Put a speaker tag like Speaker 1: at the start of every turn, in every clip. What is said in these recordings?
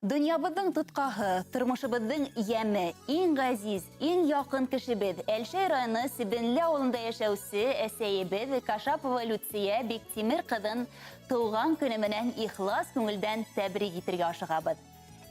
Speaker 1: Дөньябыздың тутқаһы, тормышыбыздың яме, иң газиз, иң якын кешебез, Әлшәй районы Себенле авылында яшәүче әсәебез Кашапова Люция Биктимер кызын тууган көне менән ихлас күңелдән тәбрик итәргә ашыгабыз.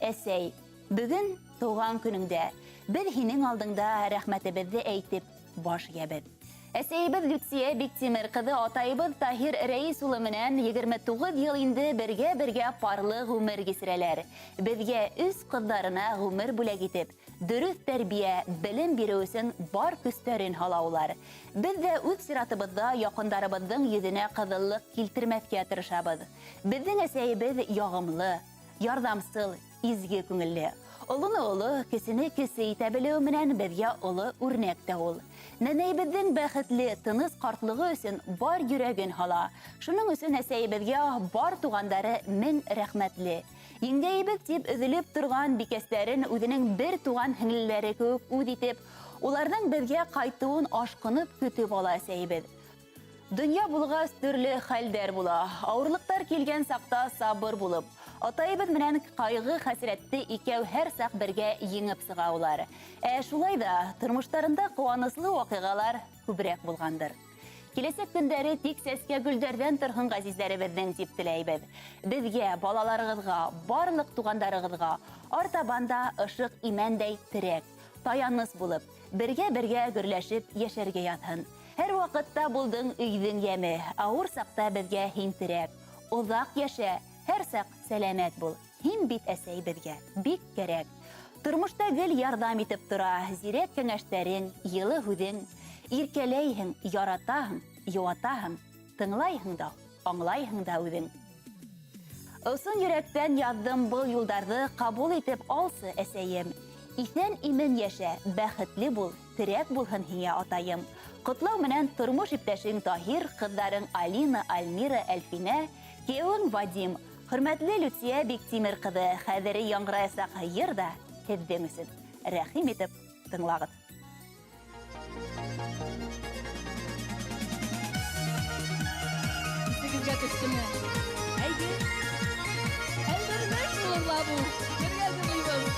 Speaker 1: Әсәй, бүген тууган көнеңдә без һинең алдыңда рәхмәтебезне әйтеп баш ябыз. Әсәебез Люция Биктимер кызы атайыбыз Таһир Рәис улы менән 29 ел инде бергә парлы гомер кисерәләр. Безгә үз кызларына гомер бүләк итеп, дөрес тәрбия, белем бирү өчен бар көстәрен һалаулар. Без дә үз сиратыбызда якындарыбызның йөзенә кызыллык килтермәскә тырышабыз. Безнең әсәебез ягымлы, ярдәмсыл, изге күңелле. Олыны-олы, кесене-кесе итә белү менән безгә олы үрнәк тә ул. Нәнәйбездең бәхетле, тыныс картлыгы өчен бар йөрәген һала. Шуның өчен әсәебезгә бар тугандары мең рәхмәтле. Еңгәйбез дип өзелеп торган бикәстәрен үзенең бер туган һеңлеләре күп үз итеп, уларның безгә кайтуын ашкынып көтеп ала әсәебез. Дөнья булгас төрле хәлдәр була. Авырлыктар килгән сакта сабыр булып, атайыбыз менән кайгы хәсрәтте икәү һәр сак бергә еңеп сыгаулар. Шулай да тормыштарында куанычлы вакыйгалар күбрәк булгандыр. Киләсәк көндәре тик сәскә гөлдәрдән торган газизләребезнең дип теләйбез. Безгә, балаларыгызга, барлык тугандарыгызга артабанда ышык имәндәй терәк, таяныс булып, бергә гөрләшеп яшәргә ятһын. Һәр вакытта булдың өйдең яме, авыр сакта безгә һин терәк. Узак яшә, һәр сак сәламәт бул. Һин бит әсәй безгә бик кирәк. Тормышта гел ярдәм итеп тора, зирәк кәңәшләрең, йылы һүзең, иркәләйһең, яратаһың, юатаһың, тыңлайһың да, аңлайһың да үзең. Ысын йөрәктән яздым был юлларны кабул итеп алсы әсәем. Исән имен яшә, бәхетле бул, терәк булһын һиңа атаем. Котлау менән тормыш иптәшең Таһир, кызларың Алина, Альмира, Әлфинә, күйәвең Вадим, хөрмәтле Люция Биктимер кызы, хәзер яңгыраясак йыр да һеҙҙең өсөн. Рәхим итеп тыңлагыҙ.
Speaker 2: Сигеҙгә төштөмө? Әйге. Әлбәрмәш булырла бу. Бергә тыңлайбыҙ.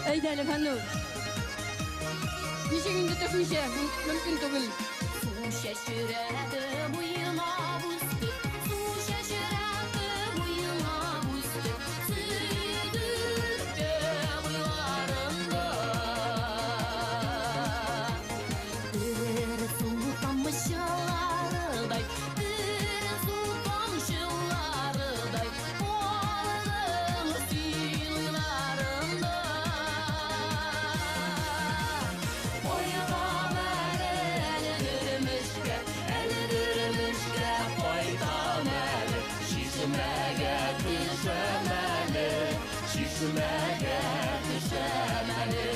Speaker 2: Әйдәле Фәннур. Ничә көндә төшмичә, мөмкин түгел. Су шәшерәде буена busты. Су шәшерәде буена busты. Сөйдүккә буйларында. Бер су тамчыларыдай, бер су тамчыларыдай. Şişməgə düşəməli,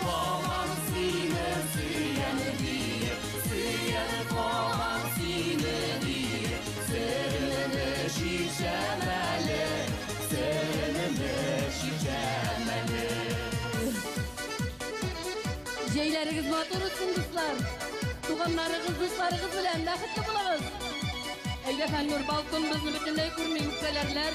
Speaker 2: qoğan sini siyənidir, siyən qoğan sinidir, sırrını şişəməli, sırrını şişəməli. Jeyləriniz motor olsun dostlar, tuğanlarınız, dostlarınız bilən bәхетле bulağız. Əgər Fənnur balkon bizni bütünlüğü kurmayın, yüksələrlər.